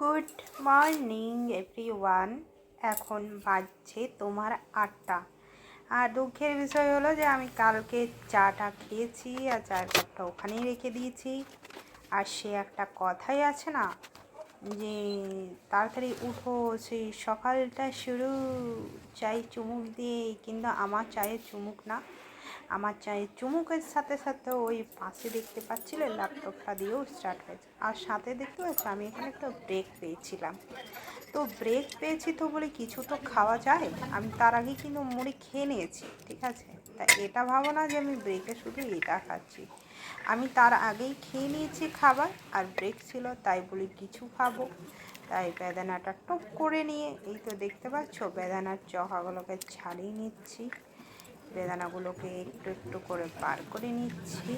Good morning everyone. এখন বাজছে তোমার 8টা। আর দুঃখের বিষয় হলো যে আমি কালকে চাটা খেয়েছি আর চায়ের কাপটা ওখানেই রেখে দিয়েছি। আর সে একটা কথাই আছে না যে তাড়াতাড়ি উঠো, সেই সকালটা শুরু চাই চুমুক দিয়ে। কিন্তু আমার চায়ের চুমুক না, আমার চায়ের চুমুকের সাথে সাথে ওই পাশে দেখতে পাচ্ছিলে ল্যাপটপটা দিয়েও স্টার্ট হয়েছে। আর সাথে দেখতে পাচ্ছ আমি এখানে একটা ব্রেক পেয়েছিলাম। তো ব্রেক পেয়েছি তো বলে কিছু তো খাওয়া যায়। আমি তার আগে কিন্তু মুড়ি খেয়ে নিয়েছি, ঠিক আছে? তা এটা ভাবো না যে আমি ব্রেকে শুধু এটা খাচ্ছি। আমি তার আগেই খেয়ে নিয়েছি খাবার, আর ব্রেক ছিল তাই বলি কিছু খাবো। তাই বেদানাটা টপ করে নিয়ে এই তো দেখতে পাচ্ছ বেদানার চকাগুলোকে ছাড়িয়ে নিচ্ছি। বেদানাগুলোকে একটু একটু করে বার করে নিচ্ছি।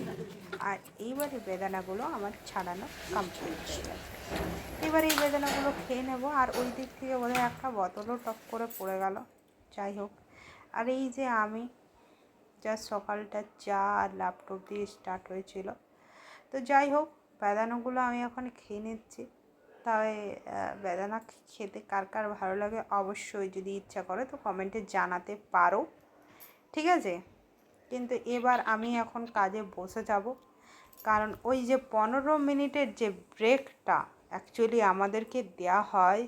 আর এইবারে বেদানাগুলো আমার ছাড়ানো কমপ্লিট হয়ে গেছে। এবার এই বেদানাগুলো খেয়ে নেব। আর ওই দিক থেকে বোধহয় একটা বোতলও টপ করে পড়ে গেল। যাই হোক, আর এই যে আমি যা সকালটা চা আর ল্যাপটপ দিয়ে স্টার্ট হয়েছিল, তো যাই হোক বেদানাগুলো আমি এখন খেয়ে নিচ্ছি। তবে বেদানা খেতে কার কার ভালো লাগে অবশ্যই যদি ইচ্ছা করে তো কমেন্টে জানাতে পারো, ঠিক আছে? কিন্তু এবার আমি এখন কাজে বসে যাব, কারণ ওই যে 15 মিনিটের যে ব্রেকটা অ্যাকচুয়ালি আমাদেরকে দেয়া হয়,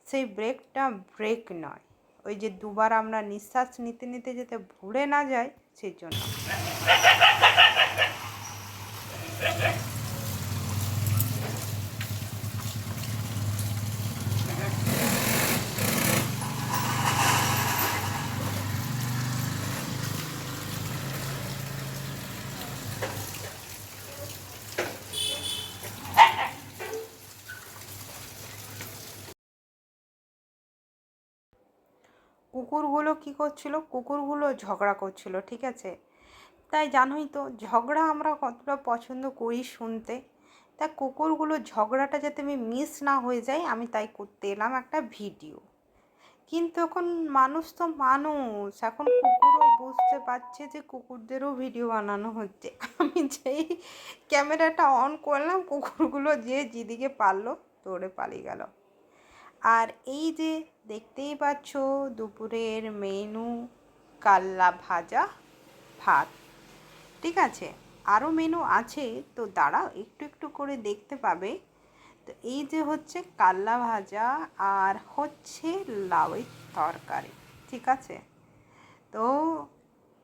সেই ব্রেকটা ব্রেক নয়। ওই যে দুবার আমরা নিঃশ্বাস নিতে নিতে যাতে ভুলে না যায় সেই জন্য। কুকুরগুলো কী করছিল? কুকুরগুলো ঝগড়া করছিল, ঠিক আছে? তাই জানোই তো ঝগড়া আমরা কতটা পছন্দ করি শুনতে। তা কুকুরগুলো ঝগড়াটা যাতে আমি মিস না হয়ে যায় আমি তাই করতে এলাম একটা ভিডিও। কিন্তু এখন মানুষ তো মানুষ, এখন কুকুরও বুঝতে পারছে যে কুকুরদেরও ভিডিও বানানো হচ্ছে। আমি যেই ক্যামেরাটা অন করলাম কুকুরগুলো যে যেদিকে পারলো দৌড়ে পালিয়ে গেল। আর এই যে দেখতেই পাচ্ছ দুপুরের মেনু কাল্লা ভাজা ভাত, ঠিক আছে? আরও মেনু আছে, তো দাঁড়াও একটু একটু করে দেখতে পাবে। তো এই যে হচ্ছে কাল্লা ভাজা আর হচ্ছে লাউয়ের তরকারি, ঠিক আছে? তো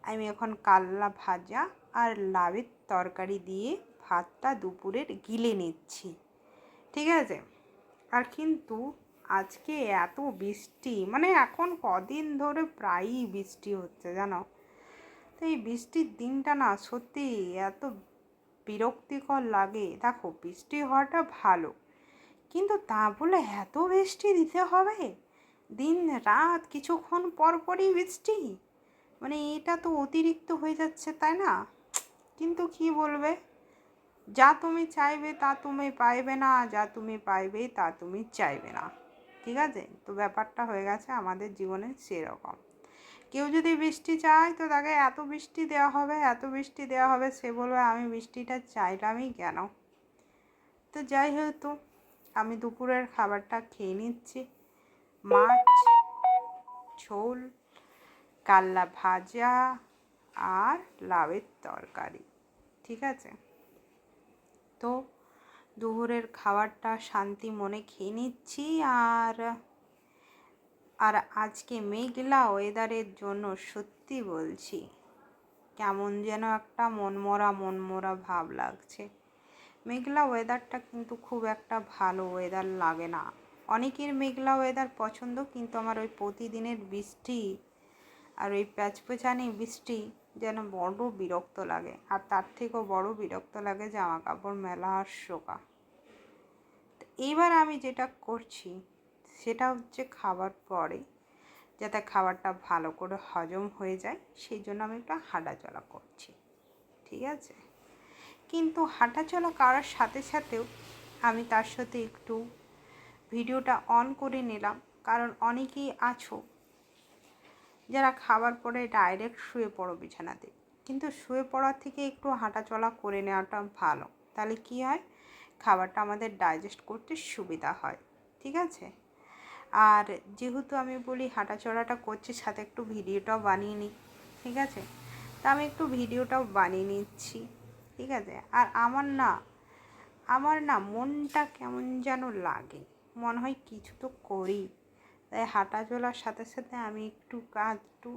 আমি এখন কাল্লা ভাজা আর লাউয়ের তরকারি দিয়ে ভাতটা দুপুরের গিলে নিচ্ছি, ঠিক আছে? আর কিন্তু আজকে এত বৃষ্টি, মানে এখন কদিন ধরে প্রায়ই বৃষ্টি হচ্ছে জানো। তো এই বৃষ্টির দিনটা না সত্যি এত বিরক্তিকর লাগে। দেখো বৃষ্টি হওয়াটা ভালো, কিন্তু তা বলে এত বৃষ্টি দিতে হবে দিন রাত কিছুক্ষণ পর পরই বৃষ্টি? মানে এটা তো অতিরিক্ত হয়ে যাচ্ছে, তাই না? কিন্তু কি বলবে, যা তুমি চাইবে তা তুমি পাইবে না, যা তুমি পাইবে তা তুমি চাইবে না, ঠিক আছে? তো ব্যাপারটা হয়ে গেছে আমাদের জীবনে সেরকম। কেউ যদি বৃষ্টি চায় তো তাকে এত বৃষ্টি দেওয়া হবে, এত বৃষ্টি দেওয়া হবে, সে বলবে আমি বৃষ্টিটা চাইলামই কেন। তো যাই হোক, আমি দুপুরের খাবারটা খেয়ে নিচ্ছি। মাছ ঝোল, কাল্লা ভাজা আর লাউয়ের তরকারি, ঠিক আছে? তো দুপুরের খাবারটা শান্তি মনে খেয়ে নিচ্ছি। আর আর আজকে মেঘলা ওয়েদারের জন্য সত্যি বলছি কেমন যেন একটা মনমরা মনমরা ভাব লাগছে। মেঘলা ওয়েদারটা কিন্তু খুব একটা ভালো ওয়েদার লাগে না। অনেকের মেঘলা ওয়েদার পছন্দ, কিন্তু আমার ওই প্রতিদিনের বৃষ্টি আর ওই প্যাচপ্যাচানি বৃষ্টি যেন বড় বিরক্ত লাগে। আর তার থেকেও বড় বিরক্ত লাগে জামা কাপড় মেলা আর শোকা। এইবার আমি যেটা করছি সেটা হচ্ছে খাবার পরে যাতে খাবারটা ভালো করে হজম হয়ে যায় সেই জন্য আমি একটু হাঁটাচলা করছি, ঠিক আছে? কিন্তু হাঁটাচলা করার সাথে সাথেও আমি তার সাথে একটু ভিডিওটা অন করে নিলাম, কারণ অনেকেই আছো যারা খাবার পরে ডাইরেক্ট শুয়ে পড়ো বিছানাতে। কিন্তু শুয়ে পড়ার থেকে একটু হাঁটাচলা করে নেওয়াটা ভালো, তাহলে কি হয়, খাবারটা আমাদের ডাইজেস্ট করতে সুবিধা হয়। ঠিক আছে। আর যেহেতু আমি বলি হাঁটাচলাটা করছি, সাথে একটু ভিডিওটাও বানিয়ে নিই, ঠিক আছে। তা আমি একটু ভিডিওটাও বানিয়ে নিচ্ছি, ঠিক আছে। আর আমার না মনটা কেমন যেন লাগে, মনে হয় কিছু তো করি। তাই হাঁটা চলার সাথে সাথে আমি একটু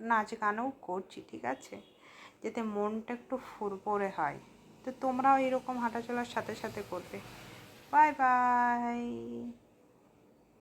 নাচ গানও করছি, ঠিক আছে, যাতে মনটা একটু ফুরফুরে হয়। তো তোমরাও এরকম হাঁটা চলার সাথে সাথে করবে। Bye bye.